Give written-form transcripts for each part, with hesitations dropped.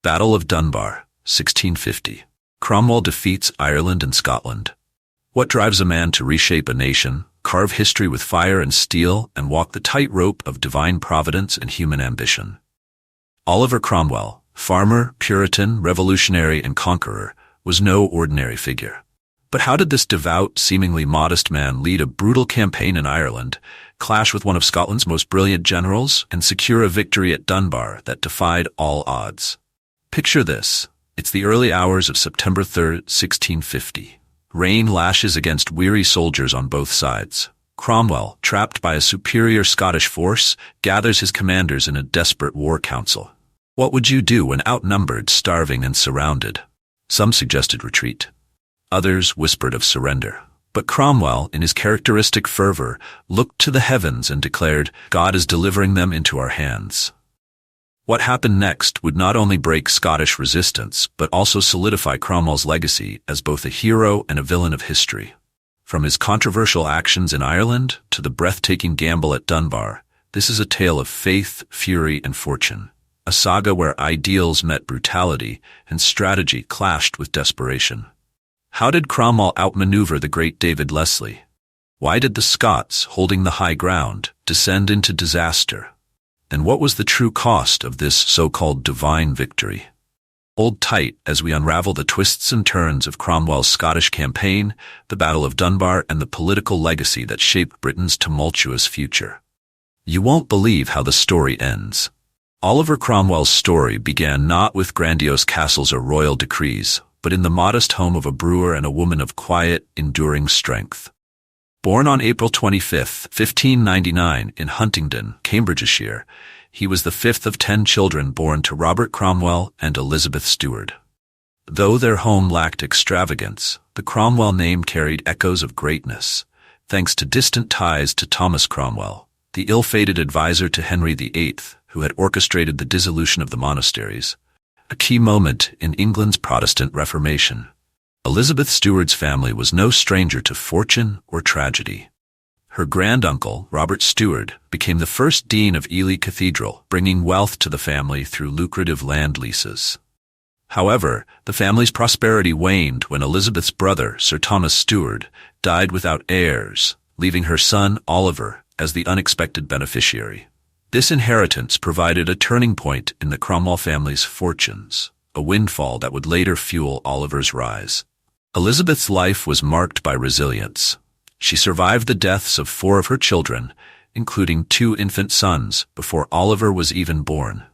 Battle of Dunbar, 1650. Cromwell defeats Ireland and Scotland. What drives a man to reshape a nation, carve history with fire and steel, and walk the tightrope of divine providence and human ambition? Oliver Cromwell, farmer, Puritan, revolutionary, and conqueror, was no ordinary figure. But how did this devout, seemingly modest man lead a brutal campaign in Ireland, clash with one of Scotland's most brilliant generals, and secure a victory at Dunbar that defied all odds? Picture this. It's the early hours of September 3rd, 1650. Rain lashes against weary soldiers on both sides. Cromwell, trapped by a superior Scottish force, gathers his commanders in a desperate war council. What would you do when outnumbered, starving, and surrounded? Some suggested retreat. Others whispered of surrender. But Cromwell, in his characteristic fervor, looked to the heavens and declared, "God is delivering them into our hands." What happened next would not only break Scottish resistance, but also solidify Cromwell's legacy as both a hero and a villain of history. From his controversial actions in Ireland to the breathtaking gamble at Dunbar, this is a tale of faith, fury, and fortune. A saga where ideals met brutality and strategy clashed with desperation. How did Cromwell outmaneuver the great David Leslie? Why did the Scots, holding the high ground, descend into disaster? And what was the true cost of this so-called divine victory? Hold tight as we unravel the twists and turns of Cromwell's Scottish campaign, the Battle of Dunbar, and the political legacy that shaped Britain's tumultuous future. You won't believe how the story ends. Oliver Cromwell's story began not with grandiose castles or royal decrees, but in the modest home of a brewer and a woman of quiet, enduring strength. Born on April 25, 1599, in Huntingdon, Cambridgeshire, he was the fifth of 10 children born to Robert Cromwell and Elizabeth Stewart. Though their home lacked extravagance, the Cromwell name carried echoes of greatness, thanks to distant ties to Thomas Cromwell, the ill-fated advisor to Henry VIII, who had orchestrated the dissolution of the monasteries, a key moment in England's Protestant Reformation. Elizabeth Stewart's family was no stranger to fortune or tragedy. Her granduncle, Robert Stewart, became the first dean of Ely Cathedral, bringing wealth to the family through lucrative land leases. However, the family's prosperity waned when Elizabeth's brother, Sir Thomas Stewart, died without heirs, leaving her son, Oliver, as the unexpected beneficiary. This inheritance provided a turning point in the Cromwell family's fortunes, a windfall that would later fuel Oliver's rise. Elizabeth's life was marked by resilience. She survived the deaths of 4 of her children, including 2 infant sons, before Oliver was even born.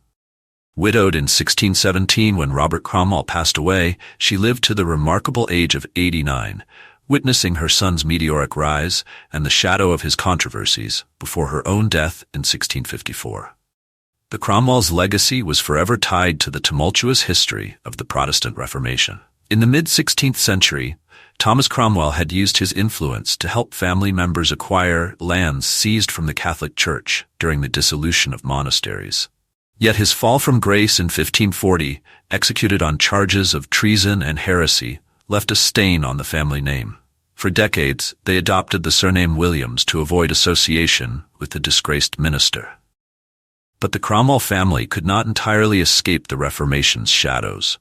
Widowed in 1617 when Robert Cromwell passed away, she lived to the remarkable age of 89, witnessing her son's meteoric rise and the shadow of his controversies before her own death in 1654. The Cromwell's legacy was forever tied to the tumultuous history of the Protestant Reformation. In the mid-16th century, Thomas Cromwell had used his influence to help family members acquire lands seized from the Catholic Church during the dissolution of monasteries. Yet his fall from grace in 1540, executed on charges of treason and heresy, left a stain on the family name. For decades, they adopted the surname Williams to avoid association with the disgraced minister. But the Cromwell family could not entirely escape the Reformation's shadows.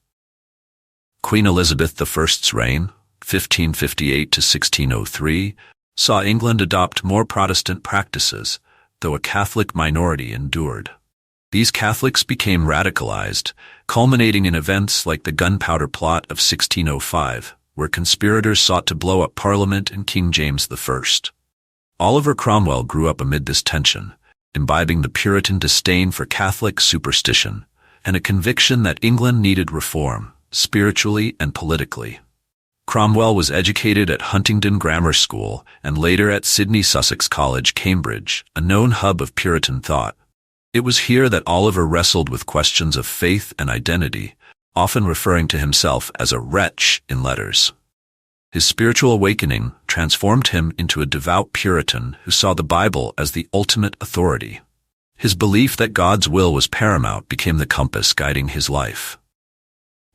Queen Elizabeth I's reign, 1558 to 1603, saw England adopt more Protestant practices, though a Catholic minority endured. These Catholics became radicalized, culminating in events like the Gunpowder Plot of 1605, where conspirators sought to blow up Parliament and King James I. Oliver Cromwell grew up amid this tension, imbibing the Puritan disdain for Catholic superstition and a conviction that England needed reform, spiritually and politically. Cromwell was educated at Huntingdon Grammar School and later at Sidney Sussex College, Cambridge, a known hub of Puritan thought. It was here that Oliver wrestled with questions of faith and identity, often referring to himself as a wretch in letters. His spiritual awakening transformed him into a devout Puritan who saw the Bible as the ultimate authority. His belief that God's will was paramount became the compass guiding his life.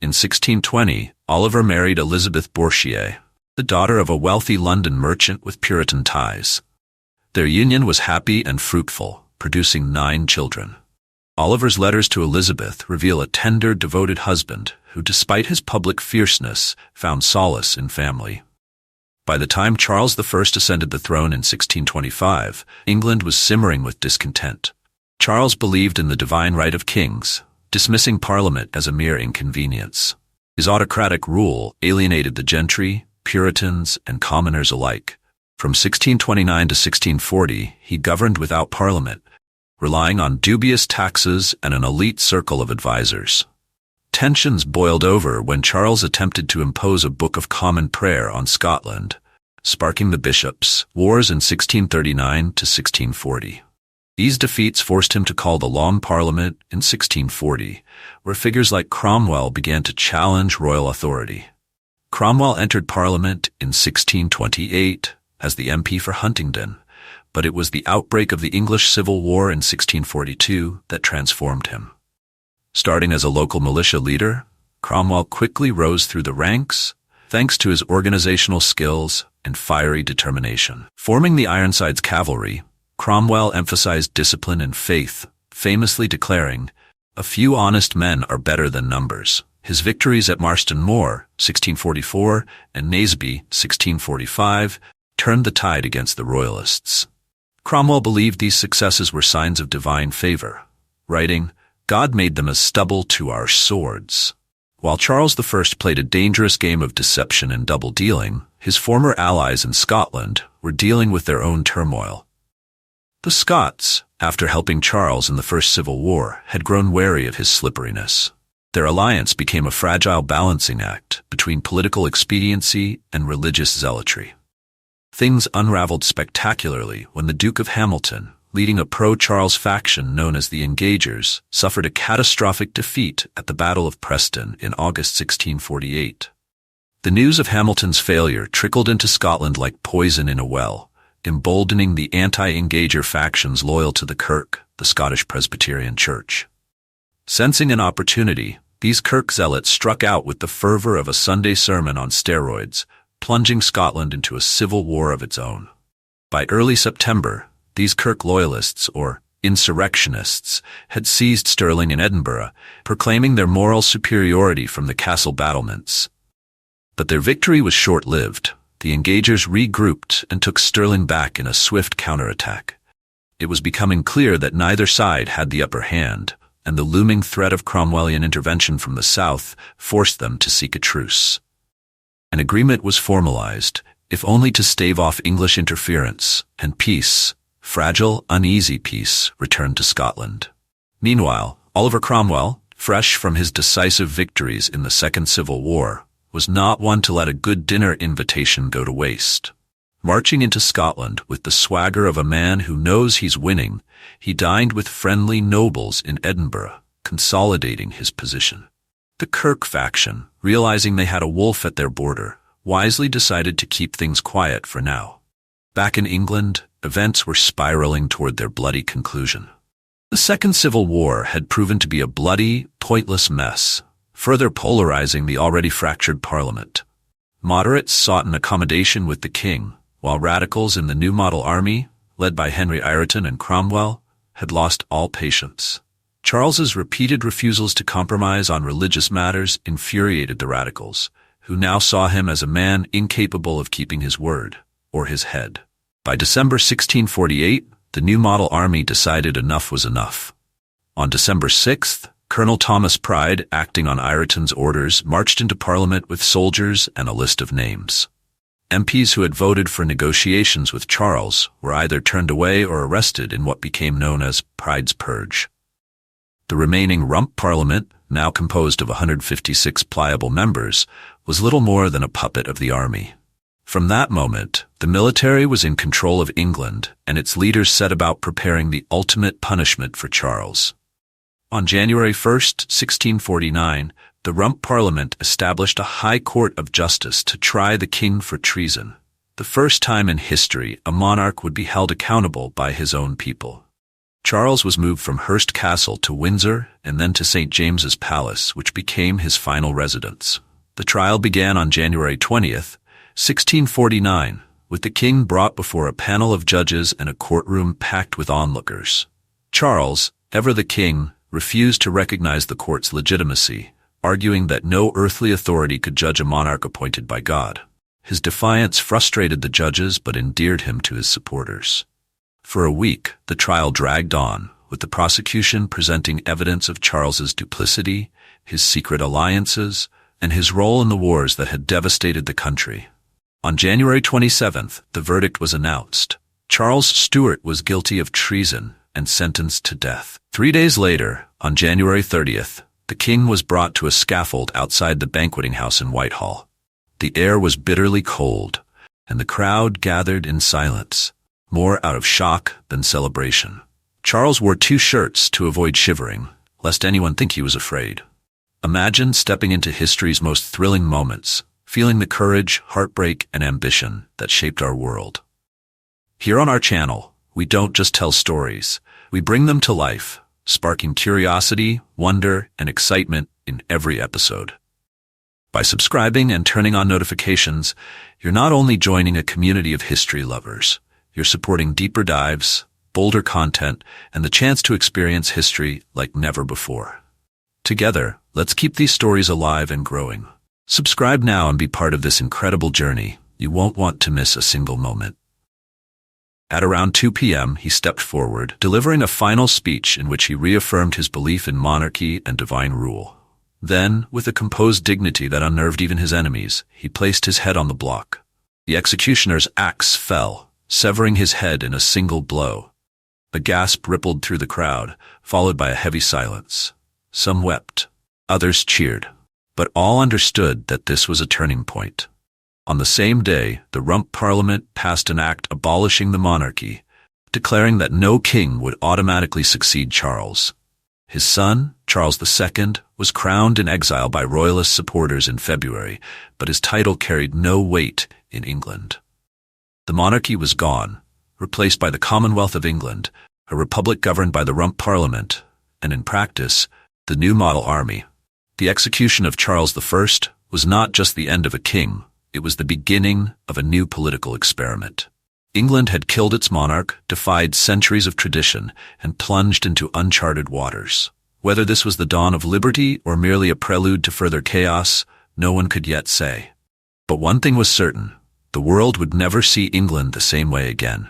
In 1620, Oliver married Elizabeth Bourchier, the daughter of a wealthy London merchant with Puritan ties. Their union was happy and fruitful, producing 9 children. Oliver's letters to Elizabeth reveal a tender, devoted husband who, despite his public fierceness, found solace in family. By the time Charles I ascended the throne in 1625, England was simmering with discontent. Charles believed in the divine right of kings, dismissing Parliament as a mere inconvenience. His autocratic rule alienated the gentry, Puritans, and commoners alike. From 1629 to 1640, he governed without Parliament, relying on dubious taxes and an elite circle of advisers. Tensions boiled over when Charles attempted to impose a Book of Common Prayer on Scotland, sparking the bishops' wars in 1639 to 1640. These defeats forced him to call the Long Parliament in 1640, where figures like Cromwell began to challenge royal authority. Cromwell entered Parliament in 1628 as the MP for Huntingdon, but it was the outbreak of the English Civil War in 1642 that transformed him. Starting as a local militia leader, Cromwell quickly rose through the ranks, thanks to his organizational skills and fiery determination. Forming the Ironsides cavalry, Cromwell emphasized discipline and faith, famously declaring, "A few honest men are better than numbers." His victories at Marston Moor, 1644, and Naseby, 1645, turned the tide against the Royalists. Cromwell believed these successes were signs of divine favor, writing, "God made them as stubble to our swords." While Charles I played a dangerous game of deception and double-dealing, his former allies in Scotland were dealing with their own turmoil. The Scots, after helping Charles in the First Civil War, had grown wary of his slipperiness. Their alliance became a fragile balancing act between political expediency and religious zealotry. Things unraveled spectacularly when the Duke of Hamilton, leading a pro-Charles faction known as the Engagers, suffered a catastrophic defeat at the Battle of Preston in August 1648. The news of Hamilton's failure trickled into Scotland like poison in a well, emboldening the anti-Engager factions loyal to the Kirk, the Scottish Presbyterian Church. Sensing an opportunity, these Kirk zealots struck out with the fervor of a Sunday sermon on steroids, plunging Scotland into a civil war of its own. By early September, these Kirk loyalists, or insurrectionists, had seized Stirling and Edinburgh, proclaiming their moral superiority from the castle battlements. But their victory was short-lived. The Engagers regrouped and took Stirling back in a swift counterattack. It was becoming clear that neither side had the upper hand, and the looming threat of Cromwellian intervention from the south forced them to seek a truce. An agreement was formalized, if only to stave off English interference, and peace, fragile, uneasy peace, returned to Scotland. Meanwhile, Oliver Cromwell, fresh from his decisive victories in the Second Civil War, was not one to let a good dinner invitation go to waste. Marching into Scotland with the swagger of a man who knows he's winning, he dined with friendly nobles in Edinburgh, consolidating his position. The Kirk faction, realizing they had a wolf at their border, wisely decided to keep things quiet for now. Back in England, events were spiraling toward their bloody conclusion. The Second Civil War had proven to be a bloody, pointless mess, further polarizing the already fractured Parliament. Moderates sought an accommodation with the king, while radicals in the New Model Army, led by Henry Ireton and Cromwell, had lost all patience. Charles's repeated refusals to compromise on religious matters infuriated the radicals, who now saw him as a man incapable of keeping his word, or his head. By December 1648, the New Model Army decided enough was enough. On December 6th, Colonel Thomas Pride, acting on Ireton's orders, marched into Parliament with soldiers and a list of names. MPs who had voted for negotiations with Charles were either turned away or arrested in what became known as Pride's Purge. The remaining Rump Parliament, now composed of 156 pliable members, was little more than a puppet of the army. From that moment, the military was in control of England, and its leaders set about preparing the ultimate punishment for Charles. On January 1st, 1649, the Rump Parliament established a High Court of Justice to try the king for treason, the first time in history a monarch would be held accountable by his own people. Charles was moved from Hurst Castle to Windsor and then to St. James's Palace, which became his final residence. The trial began on January 20th, 1649, with the king brought before a panel of judges and a courtroom packed with onlookers. Charles, ever the king, refused to recognize the court's legitimacy, arguing that no earthly authority could judge a monarch appointed by God. His defiance frustrated the judges but endeared him to his supporters. For a week, the trial dragged on, with the prosecution presenting evidence of Charles's duplicity, his secret alliances, and his role in the wars that had devastated the country. On January 27th, the verdict was announced. Charles Stuart was guilty of treason and sentenced to death. 3 days later, on January 30th, the king was brought to a scaffold outside the banqueting house in Whitehall. The air was bitterly cold, and the crowd gathered in silence, more out of shock than celebration. Charles wore 2 shirts to avoid shivering, lest anyone think he was afraid. Imagine stepping into history's most thrilling moments, feeling the courage, heartbreak, and ambition that shaped our world. Here on our channel, we don't just tell stories, we bring them to life, sparking curiosity, wonder, and excitement in every episode. By subscribing and turning on notifications, you're not only joining a community of history lovers, you're supporting deeper dives, bolder content, and the chance to experience history like never before. Together, let's keep these stories alive and growing. Subscribe now and be part of this incredible journey. You won't want to miss a single moment. At around 2 p.m., he stepped forward, delivering a final speech in which he reaffirmed his belief in monarchy and divine rule. Then, with a composed dignity that unnerved even his enemies, he placed his head on the block. The executioner's axe fell, severing his head in a single blow. A gasp rippled through the crowd, followed by a heavy silence. Some wept, others cheered, but all understood that this was a turning point. On the same day, the Rump Parliament passed an act abolishing the monarchy, declaring that no king would automatically succeed Charles. His son, Charles II, was crowned in exile by royalist supporters in February, but his title carried no weight in England. The monarchy was gone, replaced by the Commonwealth of England, a republic governed by the Rump Parliament, and in practice, the new model army. The execution of Charles I was not just the end of a king, it was the beginning of a new political experiment. England had killed its monarch, defied centuries of tradition, and plunged into uncharted waters. Whether this was the dawn of liberty or merely a prelude to further chaos, no one could yet say. But one thing was certain, the world would never see England the same way again.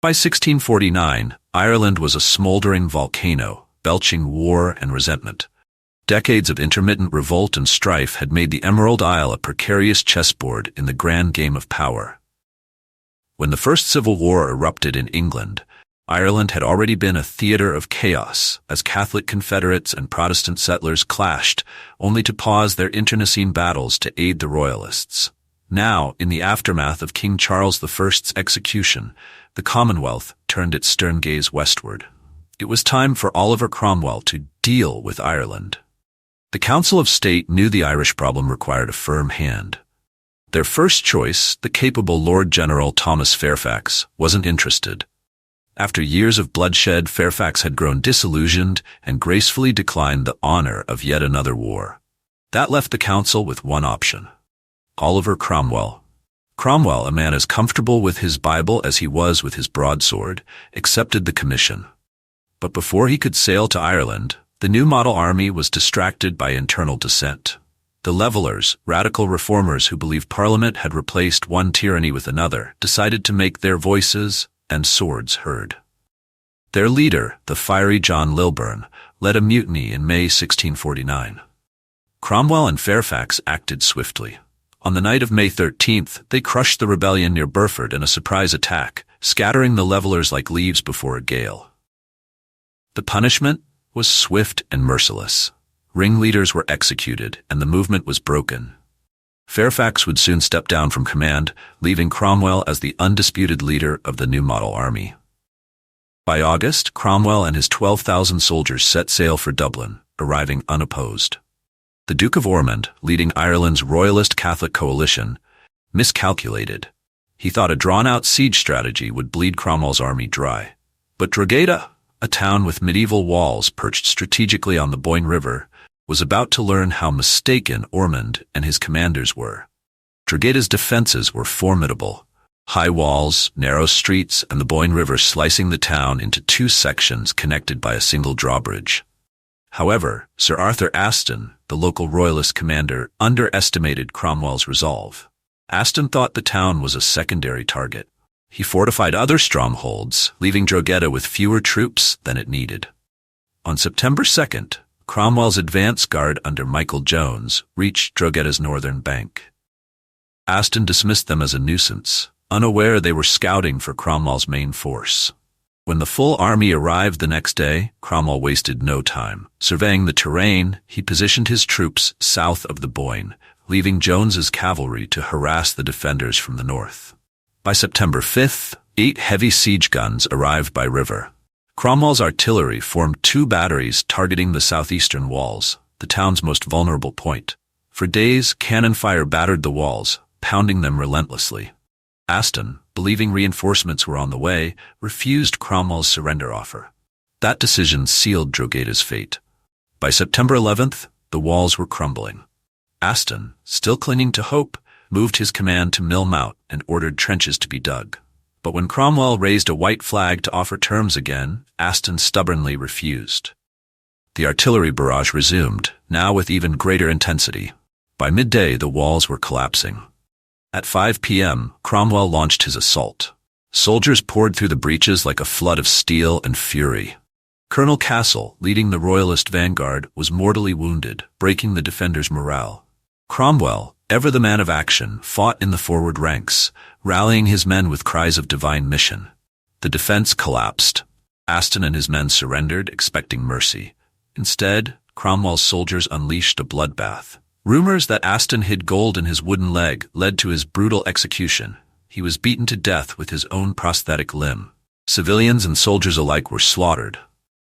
By 1649, Ireland was a smoldering volcano, belching war and resentment. Decades of intermittent revolt and strife had made the Emerald Isle a precarious chessboard in the grand game of power. When the First Civil War erupted in England, Ireland had already been a theater of chaos as Catholic Confederates and Protestant settlers clashed, only to pause their internecine battles to aid the Royalists. Now, in the aftermath of King Charles I's execution, the Commonwealth turned its stern gaze westward. It was time for Oliver Cromwell to deal with Ireland. The Council of State knew the Irish problem required a firm hand. Their first choice, the capable Lord General Thomas Fairfax, wasn't interested. After years of bloodshed, Fairfax had grown disillusioned and gracefully declined the honor of yet another war. That left the council with one option: Oliver Cromwell. Cromwell, a man as comfortable with his Bible as he was with his broadsword, accepted the commission. But before he could sail to Ireland, the new model army was distracted by internal dissent. The Levellers, radical reformers who believed Parliament had replaced one tyranny with another, decided to make their voices and swords heard. Their leader, the fiery John Lilburne, led a mutiny in May 1649. Cromwell and Fairfax acted swiftly. On the night of May 13th, they crushed the rebellion near Burford in a surprise attack, scattering the Levellers like leaves before a gale. The punishment was swift and merciless. Ringleaders were executed, and the movement was broken. Fairfax would soon step down from command, leaving Cromwell as the undisputed leader of the new model army. By August, Cromwell and his 12,000 soldiers set sail for Dublin, arriving unopposed. The Duke of Ormond, leading Ireland's royalist Catholic coalition, miscalculated. He thought a drawn-out siege strategy would bleed Cromwell's army dry. But Drogheda, a town with medieval walls perched strategically on the Boyne River, was about to learn how mistaken Ormond and his commanders were. Drogheda's defenses were formidable. High walls, narrow streets, and the Boyne River slicing the town into 2 sections connected by a single drawbridge. However, Sir Arthur Aston, the local royalist commander, underestimated Cromwell's resolve. Aston thought the town was a secondary target. He fortified other strongholds, leaving Drogheda with fewer troops than it needed. On September 2nd, Cromwell's advance guard under Michael Jones reached Drogheda's northern bank. Aston dismissed them as a nuisance, unaware they were scouting for Cromwell's main force. When the full army arrived the next day, Cromwell wasted no time. Surveying the terrain, he positioned his troops south of the Boyne, leaving Jones's cavalry to harass the defenders from the north. By September 5th, 8 heavy siege guns arrived by river. Cromwell's artillery formed 2 batteries targeting the southeastern walls, the town's most vulnerable point. For days, cannon fire battered the walls, pounding them relentlessly. Aston, believing reinforcements were on the way, refused Cromwell's surrender offer. That decision sealed Drogheda's fate. By September 11th, the walls were crumbling. Aston, still clinging to hope, moved his command to Millmount and ordered trenches to be dug. But when Cromwell raised a white flag to offer terms again, Aston stubbornly refused. The artillery barrage resumed, now with even greater intensity. By midday, the walls were collapsing. At 5 p.m., Cromwell launched his assault. Soldiers poured through the breaches like a flood of steel and fury. Colonel Castle, leading the royalist vanguard, was mortally wounded, breaking the defenders' morale. Cromwell, ever the man of action, fought in the forward ranks, rallying his men with cries of divine mission. The defense collapsed. Aston and his men surrendered, expecting mercy. Instead, Cromwell's soldiers unleashed a bloodbath. Rumors that Aston hid gold in his wooden leg led to his brutal execution. He was beaten to death with his own prosthetic limb. Civilians and soldiers alike were slaughtered.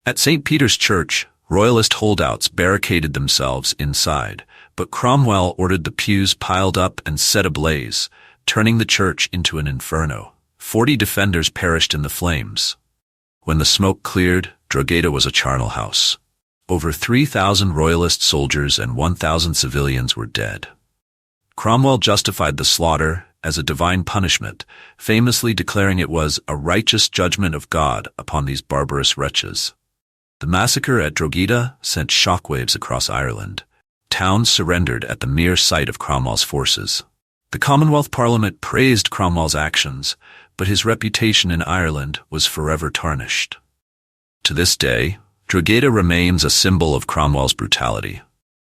At St. Peter's Church, royalist holdouts barricaded themselves inside, but Cromwell ordered the pews piled up and set ablaze, turning the church into an inferno. 40 defenders perished in the flames. When the smoke cleared, Drogheda was a charnel house. Over 3,000 royalist soldiers and 1,000 civilians were dead. Cromwell justified the slaughter as a divine punishment, famously declaring it was a righteous judgment of God upon these barbarous wretches. The massacre at Drogheda sent shockwaves across Ireland. Towns surrendered at the mere sight of Cromwell's forces. The Commonwealth Parliament praised Cromwell's actions, but his reputation in Ireland was forever tarnished. To this day, Drogheda remains a symbol of Cromwell's brutality.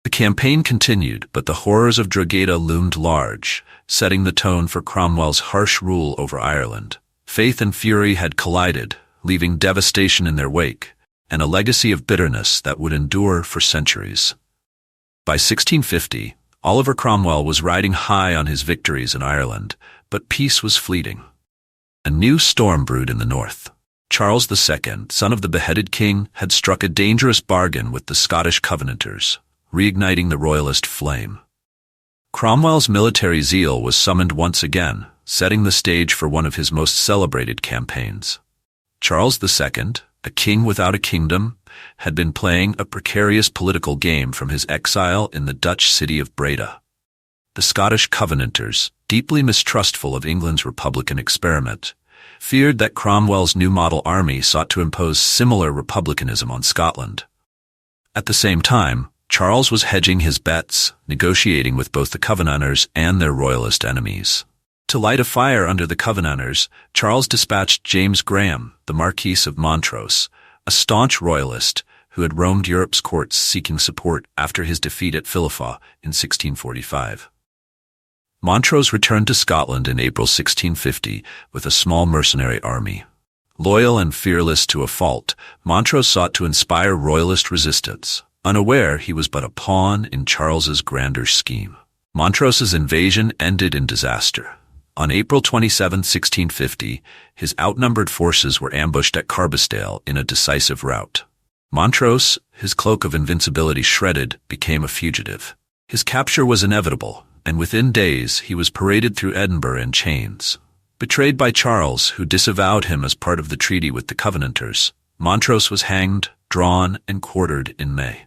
The campaign continued, but the horrors of Drogheda loomed large, setting the tone for Cromwell's harsh rule over Ireland. Faith and fury had collided, leaving devastation in their wake, and a legacy of bitterness that would endure for centuries. By 1650, Oliver Cromwell was riding high on his victories in Ireland, but peace was fleeting. A new storm brewed in the north. Charles II, son of the beheaded king, had struck a dangerous bargain with the Scottish Covenanters, reigniting the royalist flame. Cromwell's military zeal was summoned once again, setting the stage for one of his most celebrated campaigns. Charles II, a king without a kingdom, had been playing a precarious political game from his exile in the Dutch city of Breda. The Scottish Covenanters, deeply mistrustful of England's republican experiment, feared that Cromwell's new model army sought to impose similar republicanism on Scotland. At the same time, Charles was hedging his bets, negotiating with both the Covenanters and their royalist enemies. To light a fire under the Covenanters, Charles dispatched James Graham, the Marquis of Montrose, a staunch royalist who had roamed Europe's courts seeking support after his defeat at Philiphaugh in 1645. Montrose returned to Scotland in April 1650 with a small mercenary army. Loyal and fearless to a fault, Montrose sought to inspire royalist resistance, unaware he was but a pawn in Charles's grander scheme. Montrose's invasion ended in disaster. On April 27, 1650, his outnumbered forces were ambushed at Carbisdale in a decisive rout. Montrose, his cloak of invincibility shredded, became a fugitive. His capture was inevitable, and within days he was paraded through Edinburgh in chains. Betrayed by Charles, who disavowed him as part of the treaty with the Covenanters, Montrose was hanged, drawn, and quartered in May.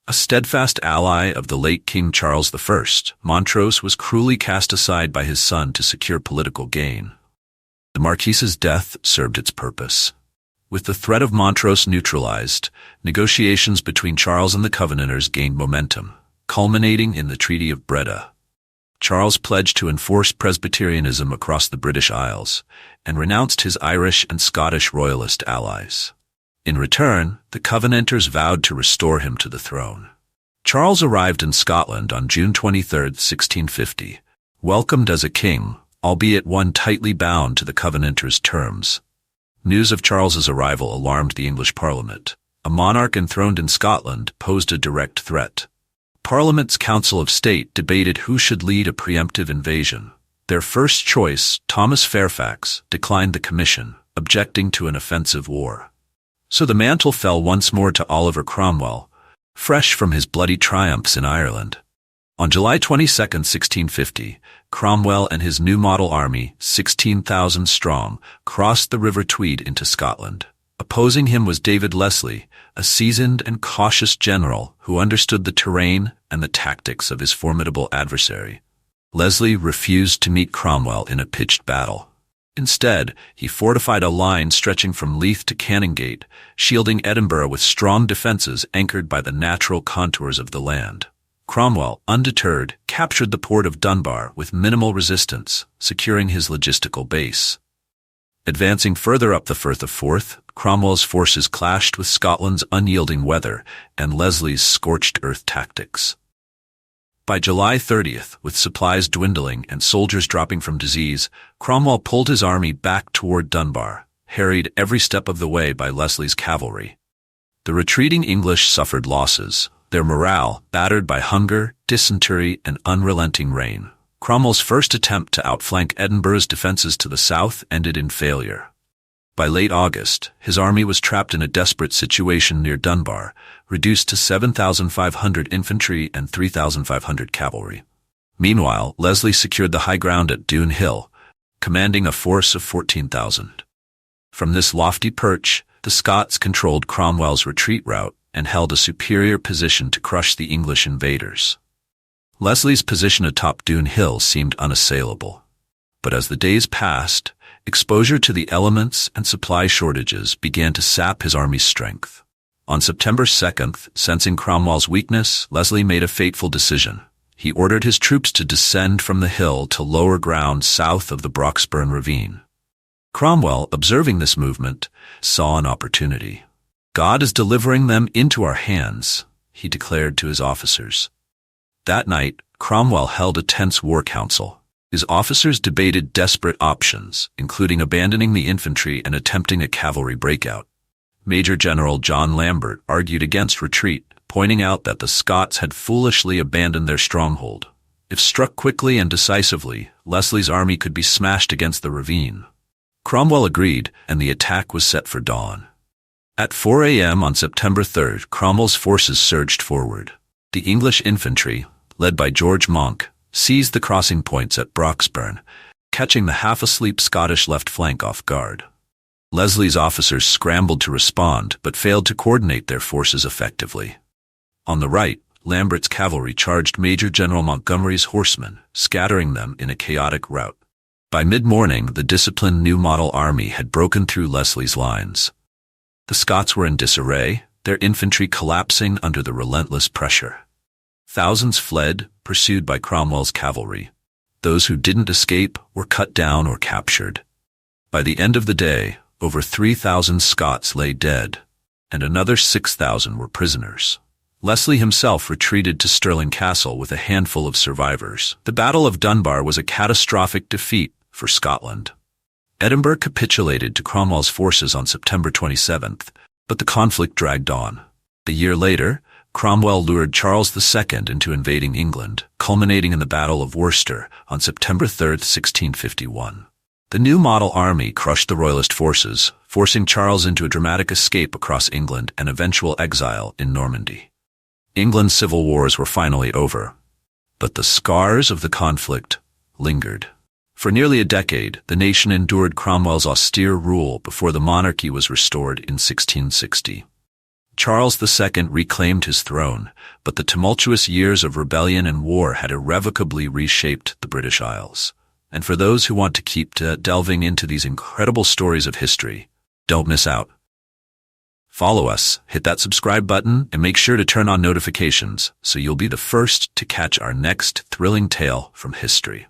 A steadfast ally of the late King Charles I, Montrose was cruelly cast aside by his son to secure political gain. The Marquis's death served its purpose. With the threat of Montrose neutralized, negotiations between Charles and the Covenanters gained momentum, culminating in the Treaty of Breda. Charles pledged to enforce Presbyterianism across the British Isles, and renounced his Irish and Scottish royalist allies. In return, the Covenanters vowed to restore him to the throne. Charles arrived in Scotland on June 23, 1650, welcomed as a king, albeit one tightly bound to the Covenanters' terms. News of Charles's arrival alarmed the English Parliament. A monarch enthroned in Scotland posed a direct threat. Parliament's Council of State debated who should lead a preemptive invasion. Their first choice, Thomas Fairfax, declined the commission, objecting to an offensive war. So the mantle fell once more to Oliver Cromwell, fresh from his bloody triumphs in Ireland. On July 22, 1650, Cromwell and his new model army, 16,000 strong, crossed the River Tweed into Scotland. Opposing him was David Leslie, a seasoned and cautious general who understood the terrain and the tactics of his formidable adversary. Leslie refused to meet Cromwell in a pitched battle. Instead, he fortified a line stretching from Leith to Canongate, shielding Edinburgh with strong defences anchored by the natural contours of the land. Cromwell, undeterred, captured the port of Dunbar with minimal resistance, securing his logistical base. Advancing further up the Firth of Forth, Cromwell's forces clashed with Scotland's unyielding weather and Leslie's scorched earth tactics. By July 30th, with supplies dwindling and soldiers dropping from disease, Cromwell pulled his army back toward Dunbar, harried every step of the way by Leslie's cavalry. The retreating English suffered losses, their morale battered by hunger, dysentery, and unrelenting rain. Cromwell's first attempt to outflank Edinburgh's defences to the south ended in failure. By late August, his army was trapped in a desperate situation near Dunbar, reduced to 7,500 infantry and 3,500 cavalry. Meanwhile, Leslie secured the high ground at Doon Hill, commanding a force of 14,000. From this lofty perch, the Scots controlled Cromwell's retreat route and held a superior position to crush the English invaders. Leslie's position atop Doon Hill seemed unassailable. But as the days passed, exposure to the elements and supply shortages began to sap his army's strength. On September 2nd, sensing Cromwell's weakness, Leslie made a fateful decision. He ordered his troops to descend from the hill to lower ground south of the Broxburn ravine. Cromwell, observing this movement, saw an opportunity. "God is delivering them into our hands," he declared to his officers. That night, Cromwell held a tense war council. His officers debated desperate options, including abandoning the infantry and attempting a cavalry breakout. Major General John Lambert argued against retreat, pointing out that the Scots had foolishly abandoned their stronghold. If struck quickly and decisively, Leslie's army could be smashed against the ravine. Cromwell agreed, and the attack was set for dawn. At 4 a.m. on September 3rd, Cromwell's forces surged forward. The English infantry, led by George Monk, seized the crossing points at Broxburn, catching the half-asleep Scottish left flank off guard. Leslie's officers scrambled to respond, but failed to coordinate their forces effectively. On the right, Lambert's cavalry charged Major General Montgomery's horsemen, scattering them in a chaotic rout. By mid-morning, the disciplined new model army had broken through Leslie's lines. The Scots were in disarray, their infantry collapsing under the relentless pressure. Thousands fled, pursued by Cromwell's cavalry. Those who didn't escape were cut down or captured. By the end of the day, over 3,000 Scots lay dead, and another 6,000 were prisoners. Leslie himself retreated to Stirling Castle with a handful of survivors. The Battle of Dunbar was a catastrophic defeat for Scotland. Edinburgh capitulated to Cromwell's forces on September 27th, but the conflict dragged on. A year later, Cromwell lured Charles II into invading England, culminating in the Battle of Worcester on September 3, 1651. The new model army crushed the royalist forces, forcing Charles into a dramatic escape across England and eventual exile in Normandy. England's civil wars were finally over, but the scars of the conflict lingered. For nearly a decade, the nation endured Cromwell's austere rule before the monarchy was restored in 1660. Charles II reclaimed his throne, but the tumultuous years of rebellion and war had irrevocably reshaped the British Isles. And for those who want to keep delving into these incredible stories of history, don't miss out. Follow us, hit that subscribe button, and make sure to turn on notifications so you'll be the first to catch our next thrilling tale from history.